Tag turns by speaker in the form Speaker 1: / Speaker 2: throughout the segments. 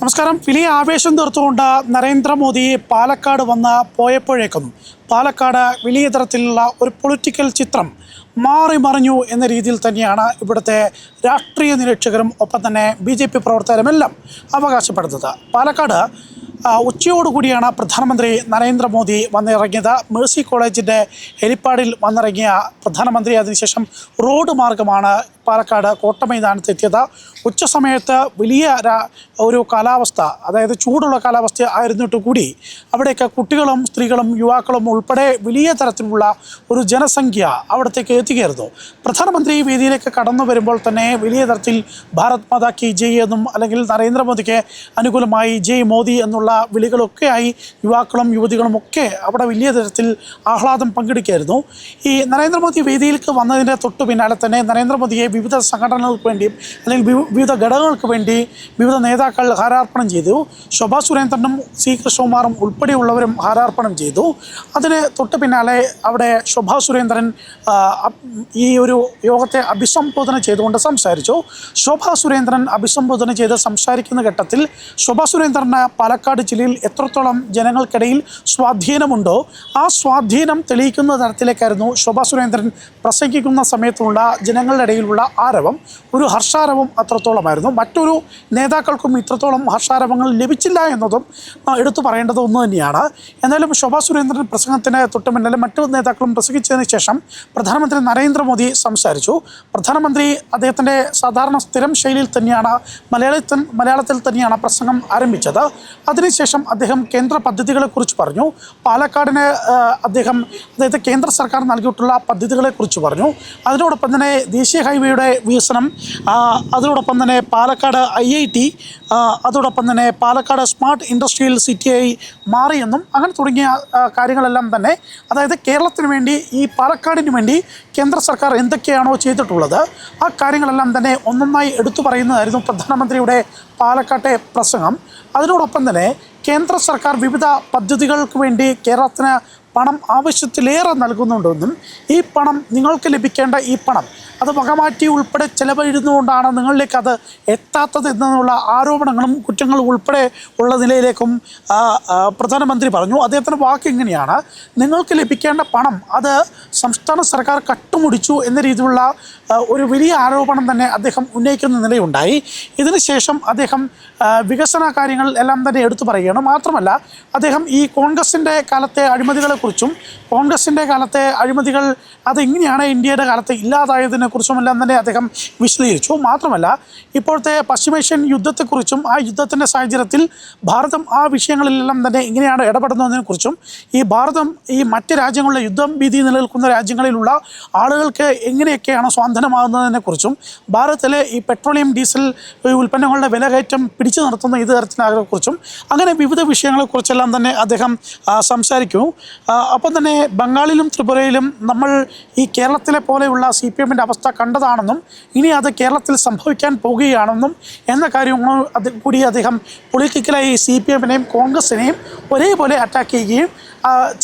Speaker 1: നമസ്കാരം. വലിയ ആവേശം തീർത്തുകൊണ്ട് നരേന്ദ്രമോദി പാലക്കാട് വന്ന് പോയപ്പോഴേക്കും പാലക്കാട് വലിയ തരത്തിലുള്ള ഒരു പൊളിറ്റിക്കൽ ചിത്രം മാറി മറിഞ്ഞു എന്ന രീതിയിൽ തന്നെയാണ് ഇവിടുത്തെ രാഷ്ട്രീയ നിരീക്ഷകരും ഒപ്പം തന്നെ BJP പ്രവർത്തകരുമെല്ലാം അവകാശപ്പെടുന്നത്. പാലക്കാട് ഉച്ചയോടുകൂടിയാണ് പ്രധാനമന്ത്രി നരേന്ദ്രമോദി വന്നിറങ്ങിയത്. മേഴ്സി കോളേജിൻ്റെ ഹെലിപ്പാഡിൽ വന്നിറങ്ങിയ പ്രധാനമന്ത്രി അതിനുശേഷം റോഡ് മാർഗമാണ് പാലക്കാട് കോട്ടമൈതാനത്ത് എത്തിയത്. ഉച്ച സമയത്ത് വലിയ ഒരു കാലാവസ്ഥ, അതായത് ചൂടുള്ള കാലാവസ്ഥ ആയിരുന്നിട്ട് കൂടി അവിടേക്ക് കുട്ടികളും സ്ത്രീകളും യുവാക്കളും ഉൾപ്പെടെ വലിയ തരത്തിലുള്ള ഒരു ജനസംഖ്യ അവിടത്തേക്ക് എത്തിക്കയായിരുന്നു. പ്രധാനമന്ത്രി വേദിയിലേക്ക് കടന്നു വരുമ്പോൾ തന്നെ വലിയ തരത്തിൽ ഭാരത് മാതാ കി ജയ് എന്നും അല്ലെങ്കിൽ നരേന്ദ്രമോദിക്ക് അനുകൂലമായി ജയ് മോദി എന്നുള്ള വിളികളൊക്കെയായി യുവാക്കളും യുവതികളും ഒക്കെ അവിടെ വലിയ തരത്തിൽ ആഹ്ലാദം പങ്കെടുക്കുകയായിരുന്നു. ഈ നരേന്ദ്രമോദി വേദിയിലേക്ക് വന്നതിൻ്റെ തൊട്ടു പിന്നാലെ തന്നെ നരേന്ദ്രമോദിയെ വിവിധ സംഘടനകൾക്ക് വേണ്ടിയും അല്ലെങ്കിൽ വിവിധ ഘടകങ്ങൾക്ക് വേണ്ടി വിവിധ നേതാക്കൾ ഹാരാർപ്പണം ചെയ്തു. ശോഭാ സുരേന്ദ്രനും C കൃഷ്ണകുമാറും ഉൾപ്പെടെയുള്ളവരും ഹാരാർപ്പണം ചെയ്തു. അതിന് തൊട്ടു പിന്നാലെ അവിടെ ശോഭാ സുരേന്ദ്രൻ ഈ ഒരു യോഗത്തെ അഭിസംബോധന ചെയ്തുകൊണ്ട് സംസാരിച്ചു. ശോഭാ സുരേന്ദ്രൻ അഭിസംബോധന ചെയ്ത് സംസാരിക്കുന്ന ഘട്ടത്തിൽ ശോഭാ സുരേന്ദ്രന് പാലക്കാട് ജില്ലയിൽ എത്രത്തോളം ജനങ്ങൾക്കിടയിൽ സ്വാധീനമുണ്ടോ ആ സ്വാധീനം തെളിയിക്കുന്ന തരത്തിലേക്കായിരുന്നു ശോഭാ സുരേന്ദ്രൻ പ്രസംഗിക്കുന്ന സമയത്തുള്ള ജനങ്ങളുടെ ഇടയിലുള്ള ആരവം. ഒരു ഹർഷാരവം അത്രത്തോളമായിരുന്നു. മറ്റൊരു നേതാക്കൾക്കും ഇത്രത്തോളം ഹർഷാരവങ്ങൾ ലഭിച്ചില്ല എന്നതും എടുത്തു പറയേണ്ടത് ഒന്ന് തന്നെയാണ്. എന്നാലും ശോഭാ സുരേന്ദ്രൻ പ്രസംഗത്തിന് തൊട്ട് മുന്നിൽ മറ്റു നേതാക്കളും പ്രസംഗിച്ചതിന് ശേഷം പ്രധാനമന്ത്രി നരേന്ദ്രമോദി സംസാരിച്ചു. പ്രധാനമന്ത്രി അദ്ദേഹത്തിൻ്റെ സാധാരണ സ്ഥിരം ശൈലിയിൽ തന്നെയാണ് മലയാളത്തിൽ തന്നെയാണ് പ്രസംഗം ആരംഭിച്ചത്. അതിനുശേഷം അദ്ദേഹം കേന്ദ്ര പദ്ധതികളെക്കുറിച്ച് പറഞ്ഞു. പാലക്കാടിന് അദ്ദേഹത്തെ കേന്ദ്ര സർക്കാർ നൽകിയിട്ടുള്ള പദ്ധതികളെക്കുറിച്ച് പറഞ്ഞു. അതിനോടൊപ്പം തന്നെ ദേശീയ ഹൈവേയുടെ വികസനം, അതോടൊപ്പം തന്നെ പാലക്കാട് IIT, അതോടൊപ്പം തന്നെ പാലക്കാട് സ്മാർട്ട് ഇൻഡസ്ട്രിയൽ സിറ്റിയായി മാറിയെന്നും അങ്ങനെ തുടങ്ങിയ കാര്യങ്ങളെല്ലാം തന്നെ, അതായത് കേരളത്തിന് വേണ്ടി ഈ പാലക്കാടിന് വേണ്ടി കേന്ദ്ര സർക്കാർ എന്തൊക്കെയാണോ ചെയ്തിട്ടുള്ളത് ആ കാര്യങ്ങളെല്ലാം തന്നെ ഒന്നൊന്നായി എടുത്തു പറയുന്നതായിരുന്നു പ്രധാനമന്ത്രിയുടെ പാലക്കാട്ടെ പ്രസംഗം. അതിനോടൊപ്പം തന്നെ കേന്ദ്ര സർക്കാർ വിവിധ പദ്ധതികൾക്ക് വേണ്ടി കേരളത്തിന് പണം ആവശ്യത്തിലേറെ നൽകുന്നുണ്ടെന്നും ഈ പണം നിങ്ങൾക്ക് ലഭിക്കേണ്ട ഈ പണം അത് വകമാറ്റി ഉൾപ്പെടെ ചെലവഴിടുന്നുകൊണ്ടാണ് നിങ്ങളിലേക്ക് അത് എത്താത്തത് എന്നുള്ള ആരോപണങ്ങളും കുറ്റങ്ങളും ഉൾപ്പെടെ ഉള്ള നിലയിലേക്കും പ്രധാനമന്ത്രി പറഞ്ഞു. അദ്ദേഹത്തിൻ്റെ വാക്ക് ഇങ്ങനെയാണ്: നിങ്ങൾക്ക് ലഭിക്കേണ്ട പണം അത് സംസ്ഥാന സർക്കാർ കട്ടുമുടിച്ചു എന്ന രീതിയിലുള്ള ഒരു വലിയ ആരോപണം തന്നെ അദ്ദേഹം ഉന്നയിക്കുന്ന നിലയുണ്ടായി. ഇതിനുശേഷം അദ്ദേഹം വികസന കാര്യങ്ങൾ എല്ലാം തന്നെ എടുത്തു പറയുകയാണ്. മാത്രമല്ല അദ്ദേഹം ഈ കോൺഗ്രസിൻ്റെ കാലത്തെ അഴിമതികളെക്കുറിച്ചും കോൺഗ്രസിൻ്റെ കാലത്തെ അഴിമതികൾ അതെങ്ങനെയാണ് ഇന്ത്യയുടെ കാലത്ത് ഇല്ലാതായതിനെക്കുറിച്ചുമെല്ലാം തന്നെ അദ്ദേഹം വിശദീകരിച്ചു. മാത്രമല്ല ഇപ്പോഴത്തെ പശ്ചിമേഷ്യൻ യുദ്ധത്തെക്കുറിച്ചും ആ യുദ്ധത്തിൻ്റെ സാഹചര്യത്തിൽ ഭാരതം ആ വിഷയങ്ങളിലെല്ലാം തന്നെ എങ്ങനെയാണ് ഇടപെടുന്നതിനെക്കുറിച്ചും ഈ ഭാരതം ഈ മറ്റ് രാജ്യങ്ങളിലെ യുദ്ധം ഭീതി നിലനിൽക്കുന്ന രാജ്യങ്ങളിലുള്ള ആളുകൾക്ക് എങ്ങനെയൊക്കെയാണ് സ്വാധീനമാകുന്നതിനെക്കുറിച്ചും ഭാരതത്തിലെ ഈ പെട്രോളിയം ഡീസൽ ഉൽപ്പന്നങ്ങളുടെ വിലകയറ്റം പിടിച്ചു നിർത്തുന്ന ഇത് തരത്തിനെക്കുറിച്ചും അങ്ങനെ വിവിധ വിഷയങ്ങളെക്കുറിച്ചെല്ലാം തന്നെ അദ്ദേഹം സംസാരിക്കും. അപ്പം തന്നെ ബംഗാളിലും ത്രിപുരയിലും നമ്മൾ ഈ കേരളത്തിലെ പോലെയുള്ള CPMൻ്റെ അവസ്ഥ കണ്ടതാണെന്നും ഇനി അത് കേരളത്തിൽ സംഭവിക്കാൻ പോകുകയാണെന്നും എന്ന കാര്യങ്ങളും കൂടി അദ്ദേഹം പൊളിറ്റിക്കലായി CPMനെയും കോൺഗ്രസിനെയും ഒരേപോലെ അറ്റാക്ക്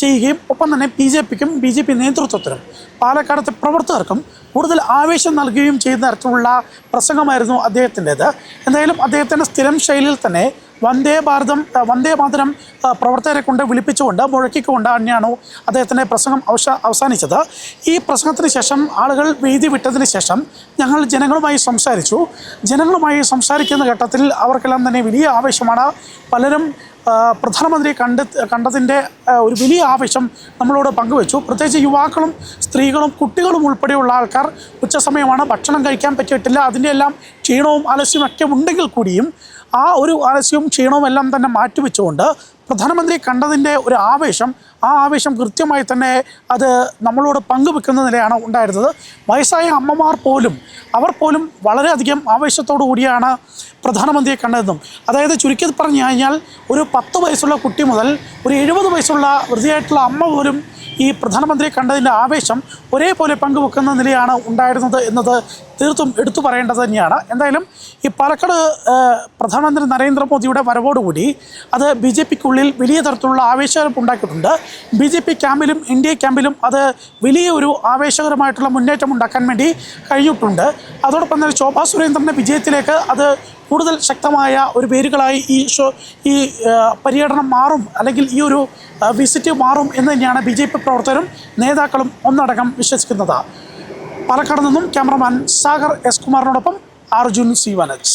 Speaker 1: ചെയ്യുകയും ഒപ്പം തന്നെ BJP നേതൃത്വത്തിനും പാലക്കാടത്തെ പ്രവർത്തകർക്കും കൂടുതൽ ആവേശം നൽകുകയും ചെയ്യുന്ന തരത്തിലുള്ള പ്രസംഗമായിരുന്നു അദ്ദേഹത്തിൻ്റേത്. എന്തായാലും അദ്ദേഹത്തിൻ്റെ സ്ഥിരം ശൈലിയിൽ തന്നെ വന്ദേ മാതരം പ്രവർത്തകരെ കൊണ്ട് വിളിപ്പിച്ചുകൊണ്ട് മുഴക്കിക്കൊണ്ട് തന്നെയാണ് അദ്ദേഹത്തിൻ്റെ പ്രസംഗം അവസാനിച്ചത്. ഈ പ്രസംഗത്തിന് ശേഷം ആളുകൾ വേദി വിട്ടതിന് ശേഷം ഞങ്ങൾ ജനങ്ങളുമായി സംസാരിച്ചു. ജനങ്ങളുമായി സംസാരിക്കുന്ന ഘട്ടത്തിൽ അവർക്കെല്ലാം തന്നെ വലിയ ആവേശമാണ്. പലരും പ്രധാനമന്ത്രിയെ കണ്ടതിൻ്റെ ഒരു വലിയ ആവേശം നമ്മളോട് പങ്കുവച്ചു. പ്രത്യേകിച്ച് യുവാക്കളും സ്ത്രീകളും കുട്ടികളും ഉൾപ്പെടെയുള്ള ആൾക്കാർ ഉച്ചസമയമാണ്, ഭക്ഷണം കഴിക്കാൻ പറ്റിയിട്ടില്ല, അതിൻ്റെ എല്ലാം ക്ഷീണവും ആലസ്യവും ഒക്കെ ഉണ്ടെങ്കിൽ കൂടിയും ആ ഒരു ആലസ്യവും ക്ഷീണവും എല്ലാം തന്നെ മാറ്റിവെച്ചുകൊണ്ട് പ്രധാനമന്ത്രി കണ്ടതിൻ്റെ ഒരു ആവേശം, ആ ആവേശം കൃത്യമായി തന്നെ അത് നമ്മളോട് പങ്കുവെക്കുന്ന നിലയാണ് ഉണ്ടായിരുന്നത്. വയസ്സായ അമ്മമാർ പോലും വളരെയധികം ആവേശത്തോടു കൂടിയാണ് പ്രധാനമന്ത്രിയെ കണ്ടതെന്നും, അതായത് ചുരുക്കി പറഞ്ഞു കഴിഞ്ഞാൽ ഒരു 10 വയസ്സുള്ള കുട്ടി മുതൽ ഒരു 70 വയസ്സുള്ള വൃദ്ധയായിട്ടുള്ള അമ്മ പോലും ഈ പ്രധാനമന്ത്രിയെ കണ്ടതിൻ്റെ ആവേശം ഒരേപോലെ പങ്കുവെക്കുന്ന നിലയാണ് ഉണ്ടായിരുന്നത് എന്നത് തീർത്തും എടുത്തു പറയേണ്ടത് തന്നെയാണ്. എന്തായാലും ഈ പാലക്കാട് പ്രധാനമന്ത്രി നരേന്ദ്രമോദിയുടെ വരവോടുകൂടി അത് BJPക്കുള്ളിൽ വലിയ തരത്തിലുള്ള ആവേശം ഉണ്ടാക്കിയിട്ടുണ്ട്. BJP ക്യാമ്പിലും NDA ക്യാമ്പിലും അത് വലിയൊരു ആവേശകരമായിട്ടുള്ള മുന്നേറ്റം ഉണ്ടാക്കാൻ വേണ്ടി കഴിഞ്ഞിട്ടുണ്ട്. അതോടൊപ്പം തന്നെ ശോഭാ സുരേന്ദ്രൻ്റെ വിജയത്തിലേക്ക് അത് കൂടുതൽ ശക്തമായ ഒരു വേരുകളായി ഈ പര്യടനം മാറും, അല്ലെങ്കിൽ ഈ ഒരു വിസിറ്റ് മാറും എന്ന് തന്നെയാണ് BJP പ്രവർത്തകരും നേതാക്കളും ഒന്നടങ്കം വിശ്വസിക്കുന്നത്. പാലക്കാട് നിന്നും ക്യാമറമാൻ സാഗർ എസ് കുമാറിനോടൊപ്പം അർജുൻ സി വനജ്.